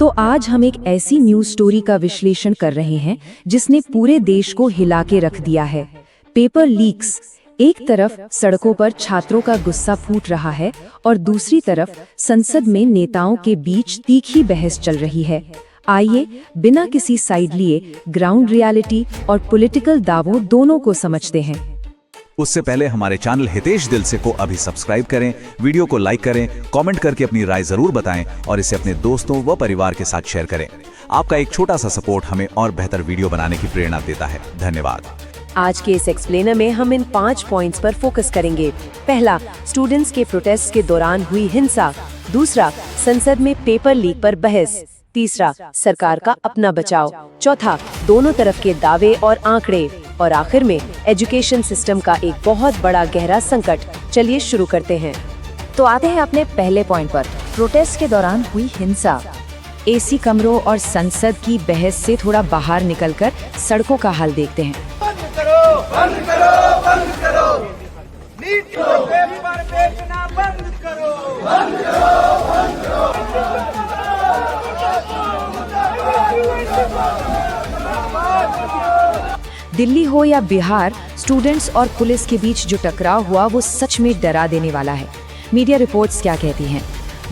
तो आज हम एक ऐसी न्यूज स्टोरी का विश्लेषण कर रहे हैं जिसने पूरे देश को हिला के रख दिया है। Paper leaks. एक तरफ सड़कों पर छात्रों का गुस्सा फूट रहा है और दूसरी तरफ संसद में नेताओं के बीच तीखी बहस चल रही है। आइए बिना किसी साइड लिए ग्राउंड रियलिटी और पॉलिटिकल दावों दोनों को समझते हैं। उससे पहले हमारे चैनल हितेश दिल से को अभी सब्सक्राइब करें, वीडियो को लाइक करें, कमेंट करके अपनी राय जरूर बताएं और इसे अपने दोस्तों व परिवार के साथ शेयर करें। आपका एक छोटा सा सपोर्ट हमें और बेहतर वीडियो बनाने की प्रेरणा देता है। धन्यवाद। आज के इस एक्सप्लेनर में हम इन 5 पॉइंट्स पर फोकस करेंगे। पहला, स्टूडेंट्स के प्रोटेस्ट के दौरान हुई हिंसा। दूसरा, संसद में पेपर लीक पर बहस। तीसरा, सरकार का अपना बचाव। चौथा, दोनों तरफ के दावे और आंकड़े। और आखिर में एजुकेशन सिस्टम का एक बहुत बड़ा गहरा संकट। चलिए शुरू करते हैं। तो आते हैं अपने पहले पॉइंट पर, प्रोटेस्ट के दौरान हुई हिंसा। एसी कमरों और संसद की बहस से थोड़ा बाहर निकलकर सड़कों का हाल देखते हैं। बंद करो, बंद करो, बंद करो। नीट को पेपर बेचना बंद करो, बंद करो, बंद करो। दिल्ली हो या बिहार, स्टूडेंट्स और पुलिस के बीच जो टकराव हुआ वो सच में डरा देने वाला है। मीडिया रिपोर्ट्स क्या कहती हैं?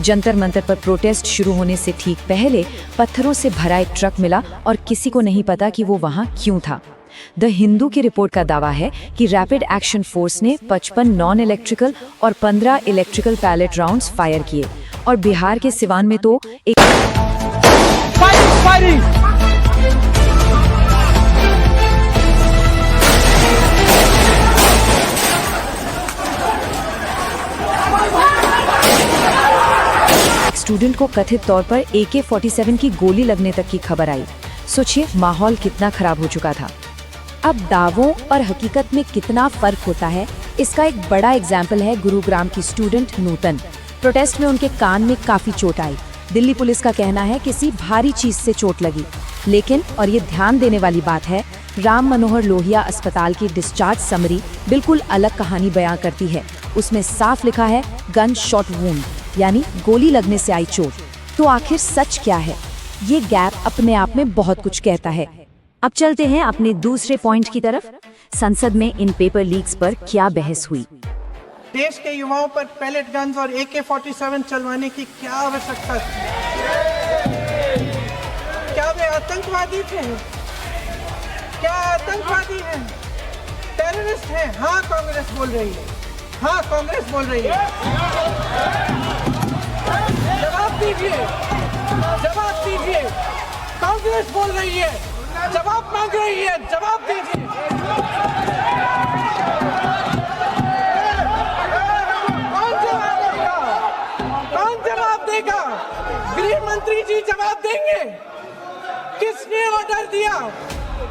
जंतर मंतर पर प्रोटेस्ट शुरू होने से ठीक पहले पत्थरों से भरा एक ट्रक मिला और किसी को नहीं पता कि वो वहां क्यों था। द हिंदू की रिपोर्ट का दावा है कि रैपिड एक्शन फोर्स ने 55 नॉन इलेक्ट्रिकल और 15 इलेक्ट्रिकल पैलेट राउंड्स फायर किए। और बिहार के सिवान में तो एक फायरिंग। स्टूडेंट को कथित तौर पर AK-47 की गोली लगने तक की खबर आई। सोचिए माहौल कितना खराब हो चुका था। अब दावों और हकीकत में कितना फर्क होता है, इसका एक बड़ा एग्जाम्पल है गुरुग्राम की स्टूडेंट नूतन। प्रोटेस्ट में उनके कान में काफी चोट आई। दिल्ली पुलिस का कहना है किसी भारी चीज से चोट लगी, लेकिन और ये ध्यान देने वाली बात है, राम मनोहर लोहिया अस्पताल की डिस्चार्ज समरी बिल्कुल अलग कहानी बयां करती है। उसमें साफ लिखा है गन शॉट वुंड, यानी गोली लगने से आई चोट। तो आखिर सच क्या है? ये गैप अपने आप में बहुत कुछ कहता है। अब चलते हैं अपने दूसरे पॉइंट की तरफ। संसद में इन पेपर लीक्स पर क्या बहस हुई? देश के युवाओं पर पैलेट गन्स और AK-47 चलवाने की क्या आवश्यकता थी? क्या वे आतंकवादी थे? क्या आतंकवादी हैं? टेररिस्ट हैं? हाँ, कांग्रेस बोल रही है। हाँ, कांग्रेस बोल रही है। जवाब दीजिए, जवाब दीजिए। कांग्रेस बोल रही है, जवाब मांग रही है, जवाब दीजिए। कौन जवाब देगा? कौन जवाब देगा? गृह मंत्री जी जवाब देंगे। किसने ऑर्डर दिया?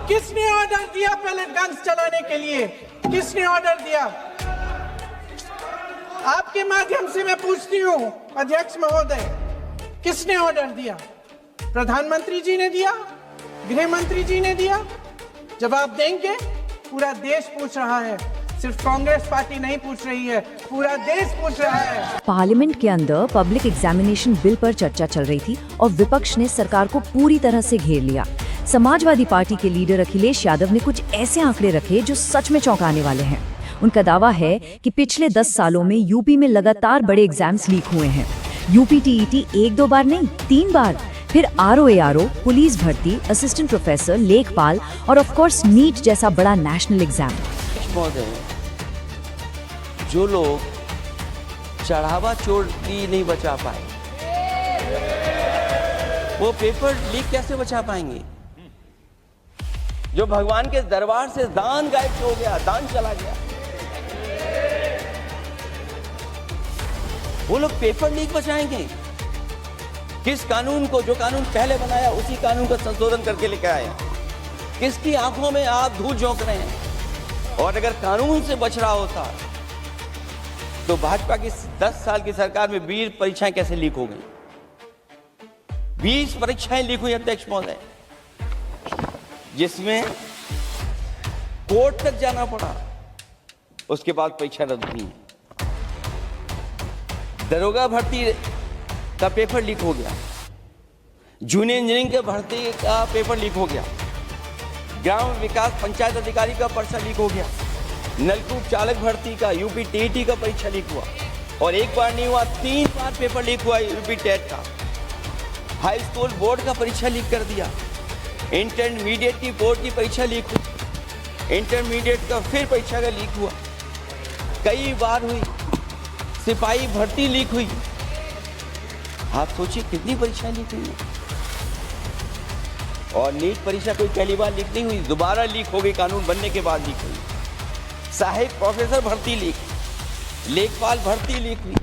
किसने ऑर्डर दिया पैलेट गन्स चलाने के लिए? किसने ऑर्डर दिया? आपके माध्यम से मैं पूछती हूँ अध्यक्ष महोदय, किसने ऑर्डर दिया? प्रधानमंत्री जी ने दिया? गृह मंत्री जी ने दिया? जवाब देंगे। पूरा देश पूछ रहा है, सिर्फ कांग्रेस पार्टी नहीं पूछ रही है, पूरा देश पूछ रहा है। पार्लियामेंट के अंदर पब्लिक एग्जामिनेशन बिल पर चर्चा चल रही थी और विपक्ष ने सरकार को पूरी तरह से घेर लिया। समाजवादी पार्टी के लीडर अखिलेश यादव ने कुछ ऐसे आंकड़े रखे जो सच में चौंकाने वाले हैं। उनका दावा है कि पिछले 10 सालों में यूपी में लगातार बड़े एग्जाम्स लीक हुए हैं। यूपी टीईटी 1-2 बार नहीं, 3 बार। फिर ROARO, पुलिस भर्ती, असिस्टेंट प्रोफेसर, लेखपाल और ऑफ कोर्स नीट जैसा बड़ा नेशनल एग्जाम। जो लोग चढ़ावा चोरी नहीं बचा पाए, वो पेपर लीक कैसे बचा पाएंगे? जो भगवान के दरबार से दान गायब हो गया, दान चला गया, वो लोग पेपर लीक बचाएंगे? किस कानून को, जो कानून पहले बनाया उसी कानून का संशोधन करके लेकर आए? किसकी आंखों में आप धूल झोंक रहे हैं? और अगर कानून से बच रहा होता तो भाजपा की 10 साल की सरकार में 20 परीक्षाएं कैसे लीक हो गई? 20 परीक्षाएं लीक हुई अध्यक्ष महोदय, जिसमें कोर्ट तक जाना पड़ा, उसके बाद परीक्षा रद्द हुई। दरोगा भर्ती का पेपर लीक हो गया, जूनियर इंजीनियरिंग के भर्ती का पेपर लीक हो गया, ग्राम विकास पंचायत अधिकारी का पर्चा लीक हो गया, नलकूप चालक भर्ती का यूपी टीईटी का परीक्षा लीक हुआ, और एक बार नहीं हुआ 3 बार पेपर लीक हुआ यूपी टेट का। हाई स्कूल बोर्ड का परीक्षा लीक कर दिया, इंटरमीडिएट की बोर्ड की परीक्षा लीक हुई, इंटरमीडिएट का फिर परीक्षा का लीक हुआ, कई बार हुई, सिपाही भर्ती लीक हुई। आप सोचिए कितनी परीक्षा लीक हुई है। और नीट परीक्षा कोई पहली बार लीक नहीं हुई, दोबारा लीक हो गई, कानून बनने के बाद लीक हुई। सहायक प्रोफेसर भर्ती लीक, लेखपाल भर्ती लीक हुई।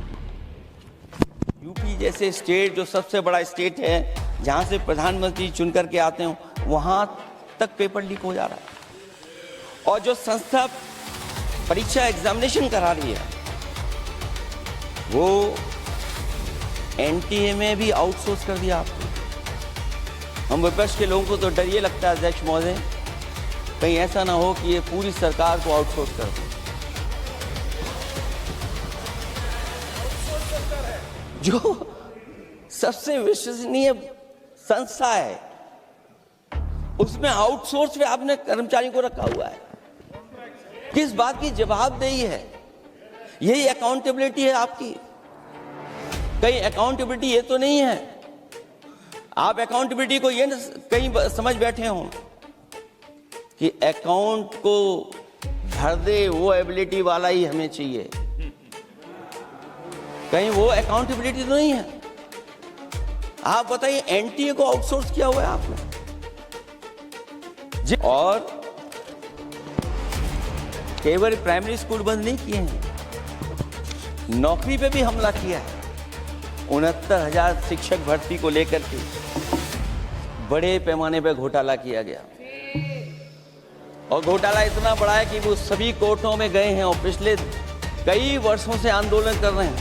यूपी जैसे स्टेट जो सबसे बड़ा स्टेट है, जहां से प्रधानमंत्री चुन करके आते हो, वहां तक पेपर लीक हो जा रहा है। और जो संस्था परीक्षा एग्जामिनेशन करा रही है, वो एनटीए में भी आउटसोर्स कर दिया आपको। हम विपक्ष के लोगों को तो डर ये लगता है अध्यक्ष महोदय, कहीं ऐसा ना हो कि ये पूरी सरकार को आउटसोर्स कर दे। जो सबसे विश्वसनीय संस्था है, उसमें आउटसोर्स पे आपने कर्मचारियों को रखा हुआ है। किस बात की जवाबदेही है? यही अकाउंटेबिलिटी है आपकी? कहीं अकाउंटेबिलिटी ये तो नहीं है? आप अकाउंटेबिलिटी को ये न कहीं समझ बैठे हो कि अकाउंट को भर दे वो एबिलिटी वाला ही हमें चाहिए, कहीं वो अकाउंटेबिलिटी तो नहीं है। आप बताइए, एनटीए को आउटसोर्स किया हुआ है आपने। और केवल प्राइमरी स्कूल बंद नहीं किए हैं, नौकरी पे भी हमला किया है। 69,000 शिक्षक भर्ती को लेकर के बड़े पैमाने पर घोटाला किया गया, और घोटाला इतना बड़ा है कि वो सभी कोर्टों में गए हैं और पिछले कई वर्षों से आंदोलन कर रहे हैं।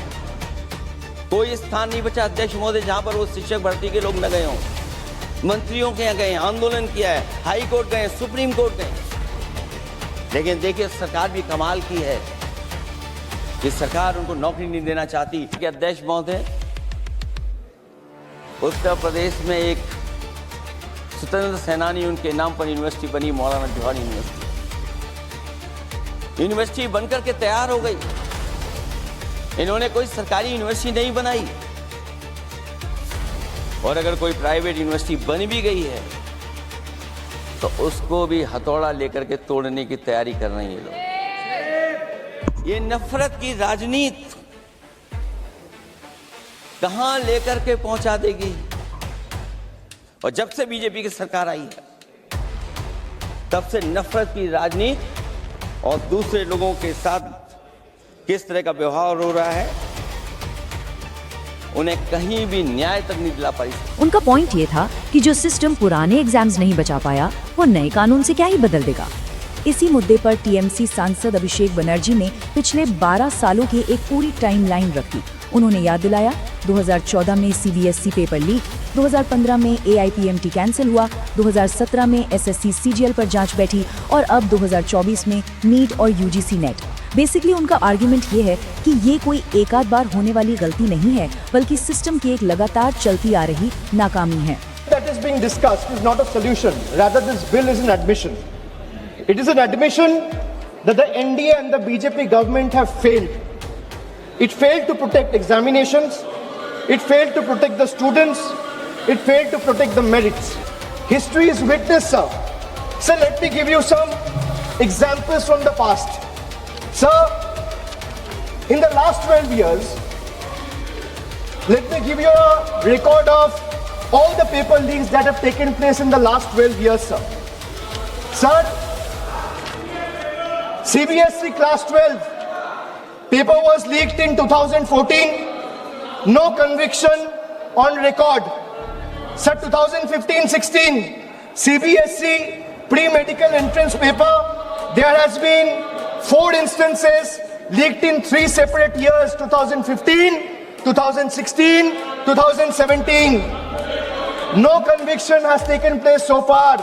कोई स्थान नहीं बचा अध्यक्ष महोदय जहां पर वो शिक्षक भर्ती के लोग न गए हों। मंत्रियों के यहाँ गए, आंदोलन किया है, हाई कोर्ट गए, सुप्रीम कोर्ट गए। लेकिन देखिए, सरकार भी कमाल की है कि सरकार उनको नौकरी नहीं देना चाहती। कि अध्यक्ष महोदय, उत्तर प्रदेश में एक स्वतंत्र सेनानी, उनके नाम पर यूनिवर्सिटी बनी, मौलाना जवाहर यूनिवर्सिटी। यूनिवर्सिटी बनकर के तैयार हो गई। इन्होंने कोई सरकारी यूनिवर्सिटी नहीं बनाई, और अगर कोई प्राइवेट यूनिवर्सिटी बन भी गई है तो उसको भी हथौड़ा लेकर के तोड़ने की तैयारी कर रहे हैं ये लोग। ये नफरत की राजनीति कहां लेकर के पहुंचा देगी। और जब से बीजेपी की सरकार आई है, तब से नफरत की राजनीति और दूसरे लोगों के साथ किस तरह का व्यवहार हो रहा है, उन्हें कहीं भी न्याय तक नहीं दिला पाई। उनका पॉइंट ये था कि जो सिस्टम पुराने एग्जाम्स नहीं बचा पाया, वो नए कानून से क्या ही बदल देगा। इसी मुद्दे पर टीएमसी सांसद अभिषेक बनर्जी ने पिछले 12 सालों की एक पूरी टाइमलाइन रखी। उन्होंने याद दिलाया, 2014 में सीबीएसई पेपर लीक, 2015 में एआईपीएमटी कैंसिल हुआ, 2017 में एसएससी सीजीएल पर जांच बैठी, और अब 2024 में नीट और यूजीसी नेट। बेसिकली उनका आर्ग्यूमेंट ये है कि ये कोई एक आध बार होने वाली गलती नहीं है, बल्कि सिस्टम की एक लगातार चलती आ रही नाकामी है। That is being discussed is not a solution. Rather, this bill is an admission. It is an admission that the NDA and the BJP government have failed. It failed to protect examinations. It failed to protect the students. It failed to protect the merits. History is witness, sir. Sir, let me give you some examples from the past. Sir, in the last 12 years, let me give you a record of all the paper leaks that have taken place in the last 12 years, sir. Sir, CBSE class 12 paper was leaked in 2014, no conviction on record. Sir, 2015-16 CBSE pre-medical entrance paper, there has been 4 instances leaked in 3 separate years, 2015, 2016, 2017. No conviction has taken place so far.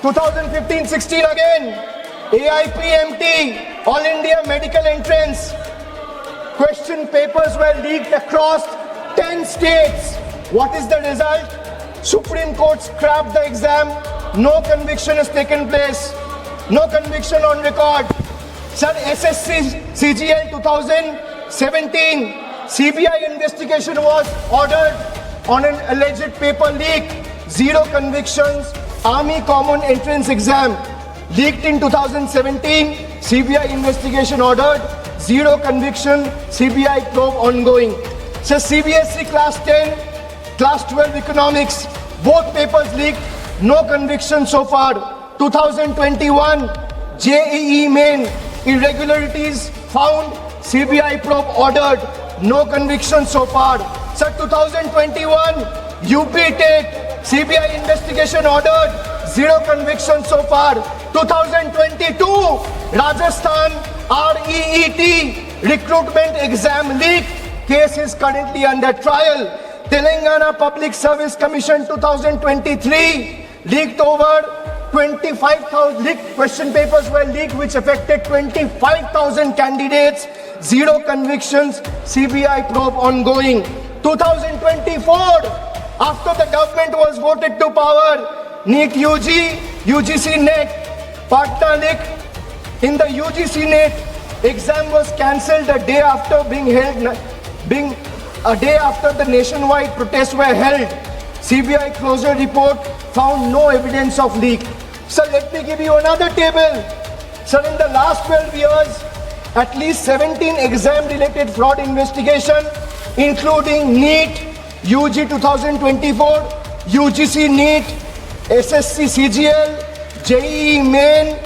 2015-16 again, AIPMT, All India Medical Entrance. Question papers were leaked across 10 states. What is the result? Supreme Court scrapped the exam. No conviction has taken place. No conviction on record. Sir, SSC CGL 2017 CBI investigation was ordered on an alleged paper leak. 0 convictions. Army Common Entrance Exam leaked in 2017. CBI investigation ordered. 0 conviction. CBI probe ongoing. So CBSE Class 10, Class 12 Economics, both papers leaked. No conviction so far. 2021 JEE Main, irregularities found. CBI probe ordered. No conviction so far. Sir, 2021 UP TET, CBI investigation ordered. 0 conviction so far. 2022 Rajasthan REET recruitment exam leak. Case is currently under trial. Telangana Public Service Commission 2023 leaked over 25,000 leaked question papers were leaked which affected 25,000 candidates. 0 convictions. CBI probe ongoing. 2024, after the government was voted to power, NEET UG, UGC NET, Patna leak. In the UGC NET, exam was cancelled a day after a day after the nationwide protests were held. CBI closure report found no evidence of leak. Sir, let me give you another table. Sir, in the last 12 years, at least 17 exam-related fraud investigation, including NEET, UG 2024, UGC NEET, SSC CGL, JEE Main,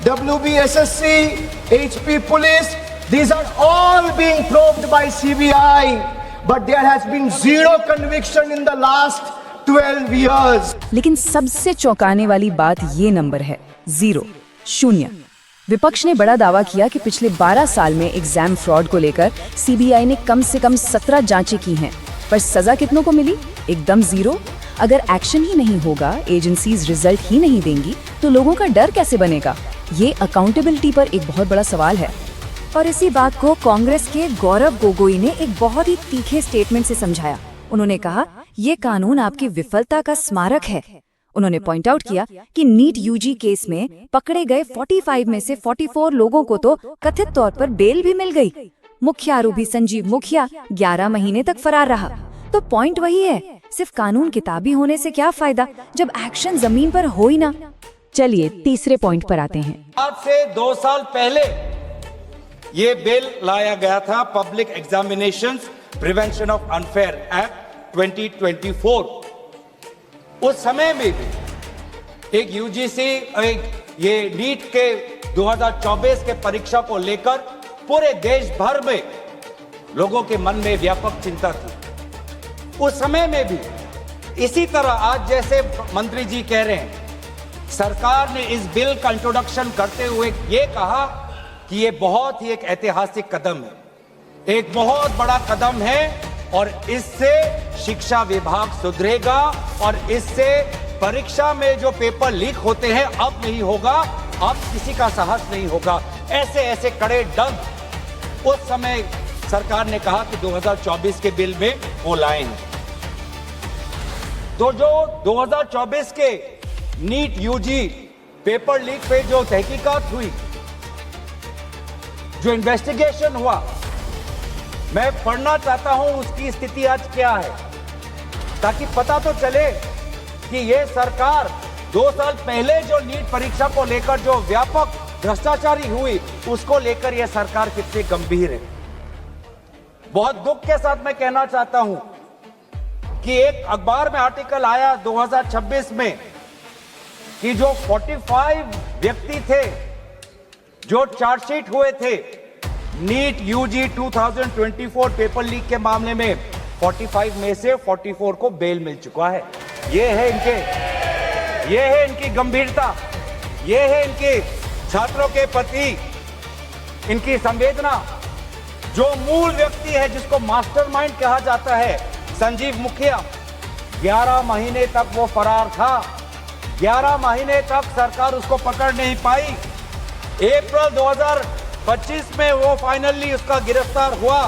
WBSSC, HP Police, these are all being probed by CBI. But there has been 0 conviction in the last 12 years. लेकिन सबसे चौंकाने वाली बात ये number है 0, 0। विपक्ष ने बड़ा दावा किया कि पिछले 12 साल में एग्जाम फ्रॉड को लेकर सीबीआई ने कम से कम 17 जांचें की हैं, पर सजा कितनों को मिली? एकदम 0। अगर एक्शन ही नहीं होगा, एजेंसीज रिजल्ट ही नहीं देंगी, तो लोगों का डर कैसे बनेगा? ये अकाउंटेबिलिटी पर एक बहुत बड़ा सवाल है। और इसी बात को कांग्रेस के गौरव गोगोई ने एक बहुत ही तीखे स्टेटमेंट से समझाया। उन्होंने कहा, ये कानून आपकी विफलता का स्मारक है। उन्होंने पॉइंट आउट किया कि नीट यूजी केस में पकड़े गए 45 में से 44 लोगों को तो कथित तौर पर बेल भी मिल गई। मुख्य आरोपी संजीव मुखिया 11 महीने तक फरार रहा। तो पॉइंट वही है, सिर्फ कानून किताबी होने से क्या फायदा जब एक्शन जमीन पर हो ही ना। चलिए तीसरे पॉइंट पर आते हैं। आज से 2 साल पहले ये बिल लाया गया था, public examinations prevention of unfair act 2024। उस समय में भी एक यूजीसी ये नीट के 2024 के परीक्षा को लेकर पूरे देश भर में लोगों के मन में व्यापक चिंता थी। उस समय में भी इसी तरह आज जैसे मंत्री जी कह रहे हैं, सरकार ने इस बिल का इंट्रोडक्शन करते हुए ये कहा कि ये बहुत ही एक ऐतिहासिक कदम है, एक बहुत बड़ा कदम है और इससे शिक्षा विभाग सुधरेगा और इससे परीक्षा में जो पेपर लीक होते हैं अब नहीं होगा, अब किसी का साहस नहीं होगा। ऐसे ऐसे कड़े डग उस समय सरकार ने कहा कि 2024 के बिल में वो लाएंगे। तो जो 2024 के नीट यूजी पेपर लीक पे जो तहकीकात हुई, जो इन्वेस्टिगेशन हुआ, मैं पढ़ना चाहता हूं उसकी स्थिति आज क्या है, ताकि पता तो चले कि ये सरकार 2 साल पहले जो नीट परीक्षा को लेकर जो व्यापक भ्रष्टाचारी हुई उसको लेकर यह सरकार कितनी गंभीर है। बहुत दुख के साथ मैं कहना चाहता हूं कि एक अखबार में आर्टिकल आया 2026 में कि जो 45 व्यक्ति थे जो चार्जशीट हुए थे नीट यूजी 2024 पेपर लीक के मामले में, 45 में से 44 को बेल मिल चुका है। ये है इनकी गंभीरता, ये है इनके छात्रों के प्रति इनकी संवेदना। जो मूल व्यक्ति है जिसको मास्टरमाइंड कहा जाता है, संजीव मुखिया, 11 महीने तक वो फरार था। 11 महीने तक सरकार उसको पकड़ नहीं पाई। अप्रैल 2025 में वो फाइनली उसका गिरफ्तार हुआ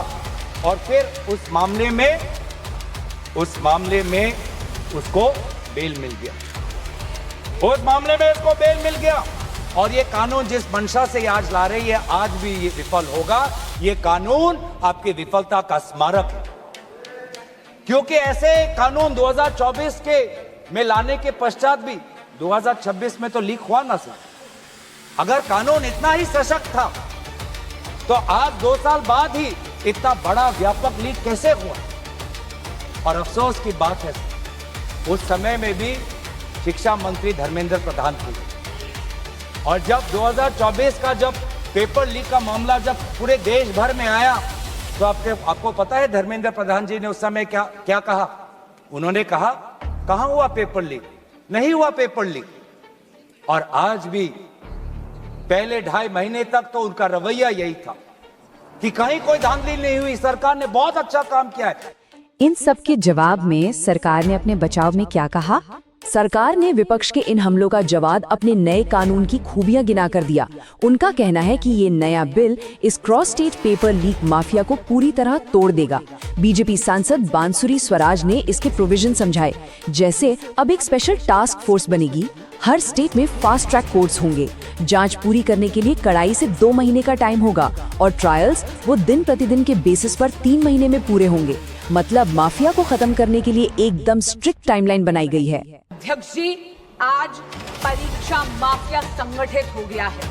और फिर उस मामले में उसको बेल मिल गया। उस मामले में इसको बेल मिल गया और ये कानून जिस मंशा से ये आज ला रही है, आज भी ये विफल होगा। ये कानून आपकी विफलता का स्मारक है, क्योंकि ऐसे कानून 2024 के में लाने के पश्चात भी 2026 में तो लीक हुआ ना सर। अगर कानून इतना ही सशक्त था तो आज 2 साल बाद ही इतना बड़ा व्यापक लीक कैसे हुआ? और अफसोस की बात है उस समय में भी शिक्षा मंत्री धर्मेंद्र प्रधान थे, और जब 2024 का जब पेपर लीक का मामला जब पूरे देश भर में आया तो आपको पता है धर्मेंद्र प्रधान जी ने उस समय क्या कहा? उन्होंने कहा कहां हुआ पेपर लीक? नहीं हुआ पेपर लीक। और आज भी पहले 2.5 महीने तक तो उनका रवैया यही था कि कहीं कोई धांधली नहीं हुई, सरकार ने बहुत अच्छा काम किया है। इन सब के जवाब में सरकार ने अपने बचाव में क्या कहा? सरकार ने विपक्ष के इन हमलों का जवाब अपने नए कानून की खूबियां गिनाकर दिया। उनका कहना है कि ये नया बिल इस cross state paper leak mafia को पूरी तरह तोड़ देगा। बीजेपी सांसद बांसुरी स्वराज ने इसके प्रोविजन समझाए, जैसे अब एक स्पेशल टास्क फोर्स बनेगी, हर स्टेट में फास्ट ट्रैक कोर्ट्स होंगे, जांच पूरी करने के लिए कड़ाई से 2 महीने का टाइम होगा और ट्रायल्स वो दिन प्रतिदिन के बेसिस पर 3 महीने में पूरे होंगे। मतलब माफिया को खत्म करने के लिए एकदम स्ट्रिक्ट टाइमलाइन बनाई गई है। अध्यक्ष जी, आज परीक्षा माफिया संगठित हो गया है,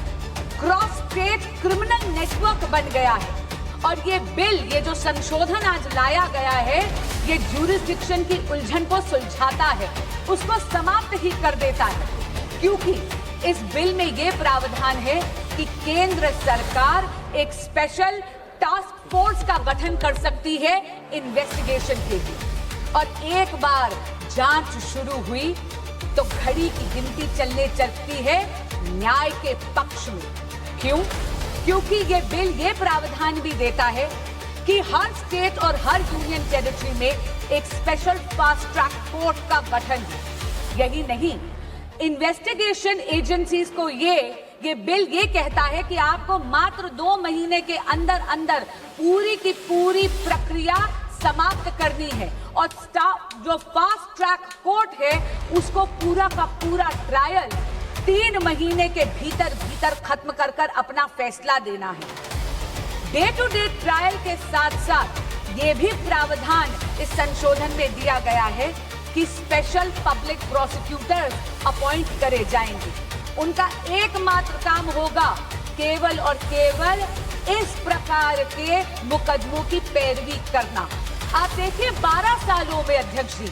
क्रॉस स्टेट क्रिमिनल नेटवर्क बन गया है और ये बिल, ये जो संशोधन आज लाया गया है, ये ज्यूरिसडिक्शन की उलझन को सुलझाता है, उसको समाप्त ही कर देता है। क्योंकि इस बिल में ये प्रावधान है कि केंद्र सरकार एक स्पेशल टास्क फोर्स का गठन कर सकती है इन्वेस्टिगेशन के लिए, और एक बार जांच शुरू हुई तो घड़ी की गिनती चलने लगती है न्याय के पक्ष में। क्यों? क्योंकि ये बिल ये प्रावधान भी देता है कि हर स्टेट और हर यूनियन टेरिटरी में एक स्पेशल फास्ट ट्रैक कोर्ट का गठन है। यही नहीं, इन्वेस्टिगेशन एजेंसीज को ये बिल ये कहता है कि आपको मात्र 2 महीने के अंदर अंदर पूरी की पूरी प्रक्रिया समाप्त करनी है और जो फास्ट ट्रैक कोर्ट है उसको पूरा का पूरा ट्रायल 3 महीने के भीतर खत्म कर अपना फैसला देना है। डे टू डे ट्रायल के साथ साथ ये भी प्रावधान इस संशोधन में दिया गया है कि स्पेशल पब्लिक प्रोसिक्यूटर्स अपॉइंट करे जाएंगे। उनका एकमात्र काम होगा केवल और केवल इस प्रकार के मुकदमों की पैरवी करना। आप देखिए 12 सालों में अध्यक्ष ji,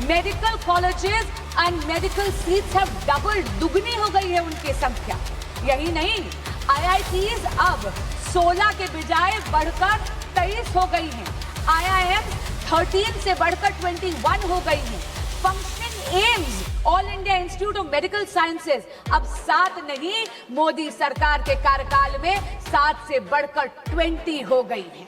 medical colleges and medical seats have double, दुगनी हो गई है उनकी संख्या। यही नहीं, IITs अब 16 के बजाय बढ़कर 23 हो गई हैं। IIM 13 से बढ़कर 21 हो गई हैं। Functioning AIIMS, all India institute of medical sciences अब 7 नहीं, मोदी सरकार के कार्यकाल में 7 से बढ़कर 20 हो गई है।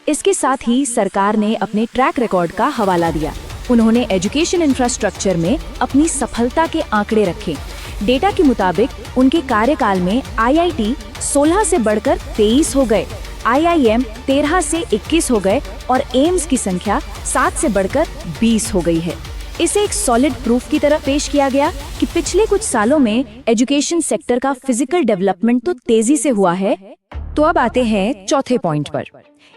इसके साथ ही सरकार ने अपने ट्रैक रिकॉर्ड का हवाला दिया। उन्होंने एजुकेशन इंफ्रास्ट्रक्चर में अपनी सफलता के आंकड़े रखे। डेटा के मुताबिक उनके कार्यकाल में IIT 16 से बढ़कर 23 हो गए, IIM 13 से 21 हो गए और एम्स की संख्या 7 से बढ़कर 20 हो गई है। इसे एक सॉलिड प्रूफ की तरह पेश किया गया कि पिछले कुछ सालों में एजुकेशन सेक्टर का फिजिकल डेवलपमेंट तो तेजी से हुआ है। तो अब आते हैं चौथे पॉइंट पर।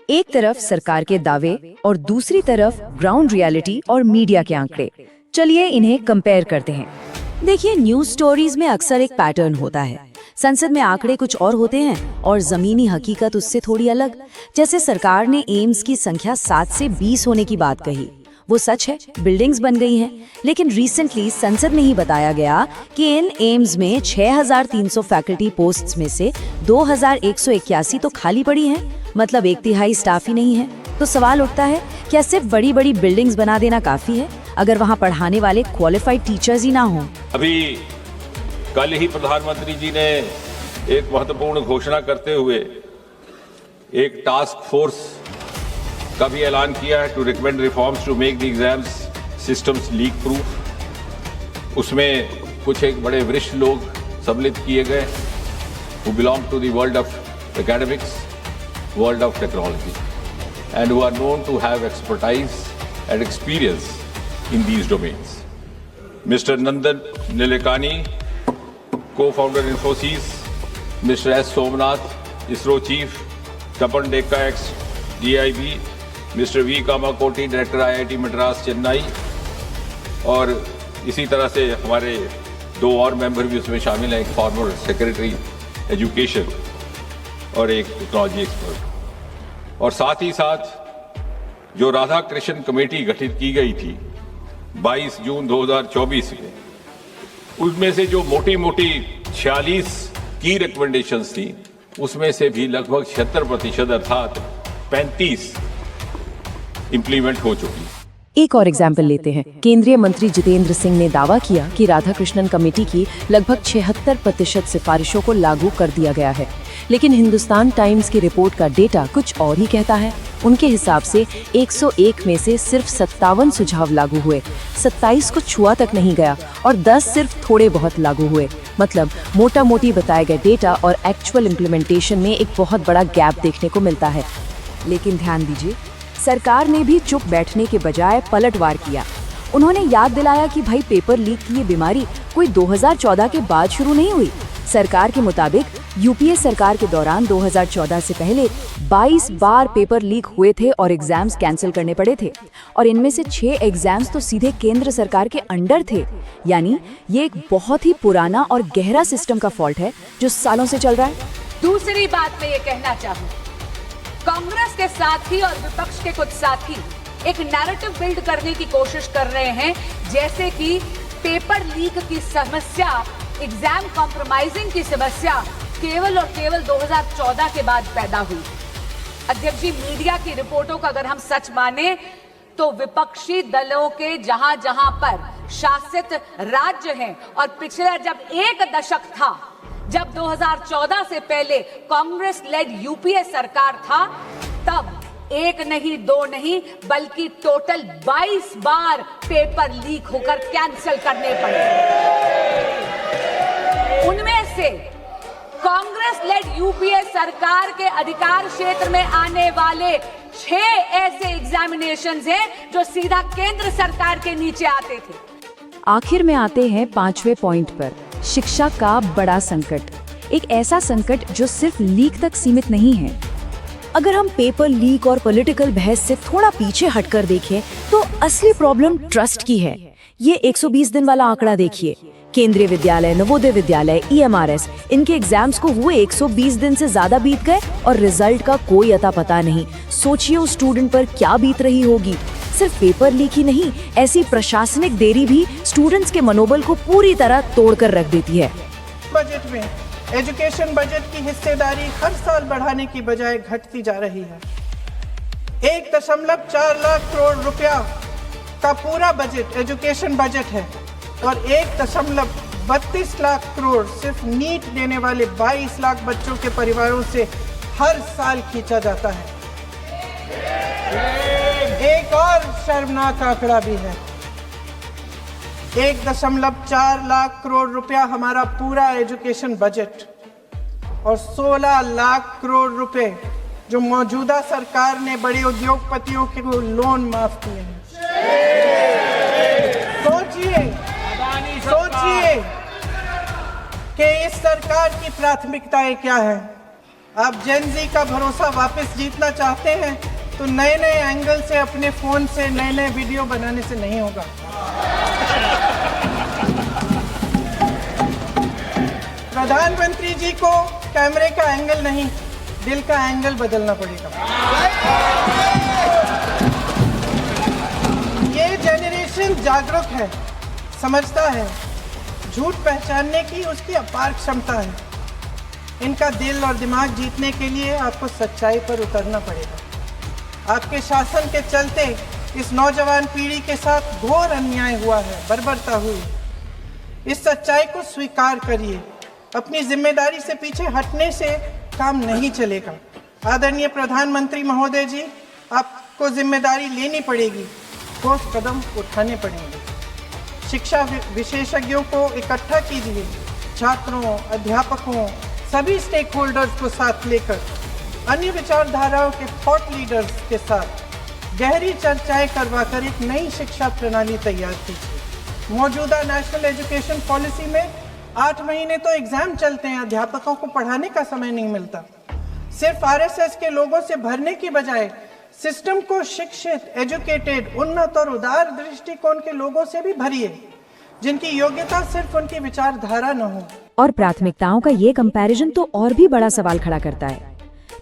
एक तरफ सरकार के दावे और दूसरी तरफ ग्राउंड रियलिटी और मीडिया के आंकड़े। चलिए इन्हें कंपेयर करते हैं। देखिए, न्यूज स्टोरीज में अक्सर एक पैटर्न होता है। संसद में आंकड़े कुछ और होते हैं और जमीनी हकीकत उससे थोड़ी अलग। जैसे सरकार ने एम्स की संख्या 7 से 20 होने की बात कही, वो सच है, बिल्डिंग्स बन गई हैं, लेकिन रिसेंटली संसद में ही बताया गया कि इन एम्स में 6300 फैकल्टी पोस्ट्स में से 2181 तो खाली पड़ी हैं, मतलब 1/3 स्टाफ ही नहीं है। तो सवाल उठता है, क्या सिर्फ बड़ी बड़ी बिल्डिंग्स बना देना काफी है अगर वहाँ पढ़ाने वाले क्वालिफाइड टीचर्स ही ना हो? अभी कल ही प्रधानमंत्री जी ने एक महत्वपूर्ण घोषणा करते हुए एक टास्क फोर्स का भी ऐलान किया है to recommend reforms to make the exams systems leak proof. उसमें कुछ एक बड़े वरिष्ठ लोग सम्मिलित किए गए who belong to the world of academics, world of technology, and who are known to have expertise and experience in these domains. Mr. Nandan Nilekani, co-founder Infosys, Mr. S. Somnath, ISRO Chief, Tapan Dekka ex DIB, Mr. V. Kamakoti, Director IIT Madras Chennai, और इसी तरह से हमारे 2 और member भी उसमें शामिल हैं, एक फॉर्मर सेक्रेटरी एजुकेशन और एक टेक्नोलॉजी एक्सपर्ट। और साथ ही साथ जो राधा कृष्ण कमेटी गठित की गई थी 22 जून 2024 में, उसमें से जो मोटी मोटी 46 की रिकमेंडेशंस थी, उसमें से भी लगभग 76% अर्थात 35 इंप्लीमेंट हो चुकी। एक और एग्जाम्पल लेते हैं। केंद्रीय मंत्री जितेंद्र सिंह ने दावा किया कि राधाकृष्णन कमेटी की लगभग 76% सिफारिशों को लागू कर दिया गया है, लेकिन हिंदुस्तान टाइम्स की रिपोर्ट का डेटा कुछ और ही कहता है। उनके हिसाब से 101 में से सिर्फ 57 सुझाव लागू हुए, 27 को छुआ तक नहीं गया और 10 सिर्फ थोड़े बहुत लागू हुए। मतलब मोटा मोटी बताए गए डेटा और एक्चुअल इम्प्लीमेंटेशन में एक बहुत बड़ा गैप देखने को मिलता है। लेकिन ध्यान दीजिए, सरकार ने भी चुप बैठने के बजाय पलटवार किया। उन्होंने याद दिलाया कि भाई पेपर लीक की ये बीमारी कोई 2014 के बाद शुरू नहीं हुई। सरकार के मुताबिक यूपीए सरकार के दौरान 2014 से पहले 22 बार पेपर लीक हुए थे और एग्जाम्स कैंसिल करने पड़े थे, और इनमें से 6 एग्जाम्स तो सीधे केंद्र सरकार के अंडर थे। यानी ये एक बहुत ही पुराना और गहरा सिस्टम का फॉल्ट है जो सालों से चल रहा है। दूसरी बात मैं ये कहना चाहूँ, कांग्रेस के साथी और विपक्ष के कुछ साथी एक नैरेटिव बिल्ड करने की कोशिश कर रहे हैं, जैसे कि पेपर लीक की समस्या, एग्जाम कॉम्प्रोमाइजिंग की समस्या केवल और केवल 2014 के बाद पैदा हुई। अध्यक्ष जी, मीडिया की रिपोर्टों का अगर हम सच माने तो विपक्षी दलों के जहां जहां पर शासित राज्य हैं और पिछले जब 1 दशक था, जब 2014 से पहले कांग्रेस लेड यूपीए सरकार था, तब 1 नहीं 2 नहीं बल्कि टोटल 22 बार पेपर लीक होकर कैंसिल करने पड़े। उनमें से कांग्रेस लेड यूपीए सरकार के अधिकार क्षेत्र में आने वाले 6 ऐसे एग्जामिनेशंस हैं जो सीधा केंद्र सरकार के नीचे आते थे। आखिर में आते हैं 5वें पॉइंट पर, शिक्षा का बड़ा संकट। एक ऐसा संकट जो सिर्फ लीक तक सीमित नहीं है। अगर हम पेपर लीक और पॉलिटिकल बहस से थोड़ा पीछे हटकर देखें तो असली प्रॉब्लम ट्रस्ट की है। ये 120 दिन वाला आंकड़ा देखिए। केंद्रीय विद्यालय, नवोदय विद्यालय, EMRS, इनके एग्जाम्स को हुए 120 दिन से ज्यादा बीत गए और रिजल्ट का कोई अता पता नहीं। सोचिए उस स्टूडेंट पर क्या बीत रही होगी। सिर्फ पेपर लीक ही नहीं, ऐसी प्रशासनिक देरी भी स्टूडेंट्स के मनोबल को पूरी तरह तोड़कर रख देती है। बजट में एजुकेशन बजट की हिस्सेदारी हर साल बढ़ाने की बजाय घटती जा रही है। 1.4 लाख करोड़ रुपया का पूरा बजट एजुकेशन बजट है और 1.32 लाख करोड़ सिर्फ नीट देने वाले 22 लाख बच्चों के परिवारों से हर साल खींचा जाता है। एक और शर्मनाक आंकड़ा भी है। 1.4 लाख करोड़ रुपया हमारा पूरा एजुकेशन बजट और 16 लाख करोड़ रुपए जो मौजूदा सरकार ने बड़े उद्योगपतियों के लोन माफ किए हैं। सोचिए कि इस सरकार की प्राथमिकताएं क्या है। आप जेन-ज़ी का भरोसा वापस जीतना चाहते हैं तो नए नए एंगल से अपने फोन से नए नए वीडियो बनाने से नहीं होगा। प्रधानमंत्री जी को कैमरे का एंगल नहीं, दिल का एंगल बदलना पड़ेगा। ये जेनरेशन जागरूक है, समझता है, झूठ पहचानने की उसकी अपार क्षमता है। इनका दिल और दिमाग जीतने के लिए आपको सच्चाई पर उतरना पड़ेगा। आपके शासन के चलते इस नौजवान पीढ़ी के साथ घोर अन्याय हुआ है, बर्बरता हुई। इस सच्चाई को स्वीकार करिए। अपनी जिम्मेदारी से पीछे हटने से काम नहीं चलेगा। आदरणीय प्रधानमंत्री महोदय जी, आपको जिम्मेदारी लेनी पड़ेगी, ठोस कदम उठाने पड़ेंगे। शिक्षा विशेषज्ञों को इकट्ठा कीजिए, छात्रों, अध्यापकों, सभी स्टेक होल्डर्स को साथ लेकर अन्य विचारधाराओं के थॉट लीडर्स के साथ गहरी चर्चाएं करवाकर एक नई शिक्षा प्रणाली तैयार कीजिए। मौजूदा नेशनल एजुकेशन पॉलिसी में 8 महीने तो एग्जाम चलते हैं, अध्यापकों को पढ़ाने का समय नहीं मिलता। सिर्फ आरएसएस के लोगों से भरने की बजाय सिस्टम को शिक्षित, एजुकेटेड, उन्नत और उदार दृष्टिकोण के लोगों से भी भरिए, जिनकी योग्यता सिर्फ उनकी विचारधारा न हो। और प्राथमिकताओं का ये कंपैरिजन तो और भी बड़ा सवाल खड़ा करता है।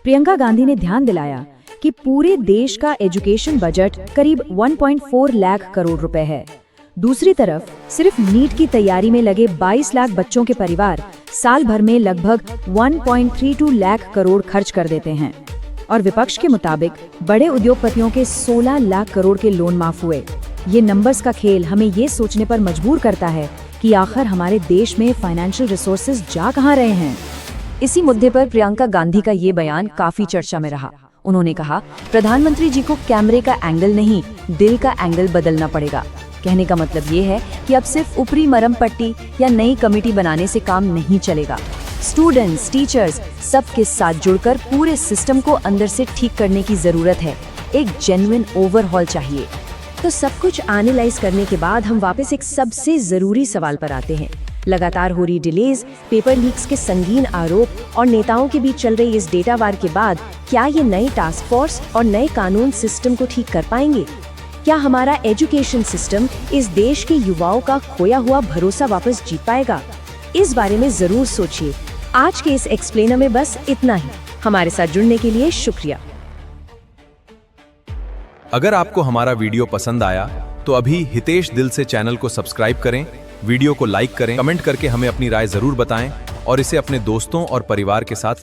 प्रियंका गांधी ने ध्यान दिलाया कि पूरे देश का एजुकेशन बजट करीब 1.4 लाख करोड़ रुपए है। दूसरी तरफ सिर्फ नीट की तैयारी में लगे 22 लाख बच्चों के परिवार साल भर में लगभग 1.32 लाख करोड़ खर्च कर देते हैं। और विपक्ष के मुताबिक बड़े उद्योगपतियों के 16 लाख करोड़ के लोन माफ हुए। ये नंबर्स का खेल हमें ये सोचने पर मजबूर करता है कि आखिर हमारे देश में फाइनेंशियल रिसोर्सेज जा कहां रहे हैं। इसी मुद्दे पर प्रियंका गांधी का ये बयान काफी चर्चा में रहा। उन्होंने कहा, प्रधानमंत्री जी को कैमरे का एंगल नहीं, दिल का एंगल बदलना पड़ेगा। कहने का मतलब ये है कि अब सिर्फ ऊपरी मरम पट्टी या नई कमेटी बनाने से काम नहीं चलेगा। स्टूडेंट्स, टीचर्स सबके साथ जुड़कर पूरे सिस्टम को अंदर से ठीक करने की जरूरत है। एक जेन्युइन ओवरहॉल चाहिए। तो सब कुछ एनालाइज करने के बाद हम वापस एक सबसे जरूरी सवाल पर आते हैं। लगातार हो रही डिलेज, पेपर लीक्स के संगीन आरोप और नेताओं के बीच चल रही इस डेटा वार के बाद क्या ये नई टास्क फोर्स और नए कानून सिस्टम को ठीक कर पाएंगे? क्या हमारा एजुकेशन सिस्टम इस देश के युवाओं का खोया हुआ भरोसा वापस जीत पाएगा? इस बारे में जरूर सोचिए। आज के इस एक्सप्लेनर में बस इतना ही। हमारे साथ जुड़ने के लिए शुक्रिया। अगर आपको हमारा वीडियो पसंद आया तो अभी हितेश दिल से चैनल को सब्सक्राइब करें, वीडियो को लाइक करें, कमेंट करके हमें अपनी राय जरूर बताएं और इसे अपने दोस्तों और परिवार के साथ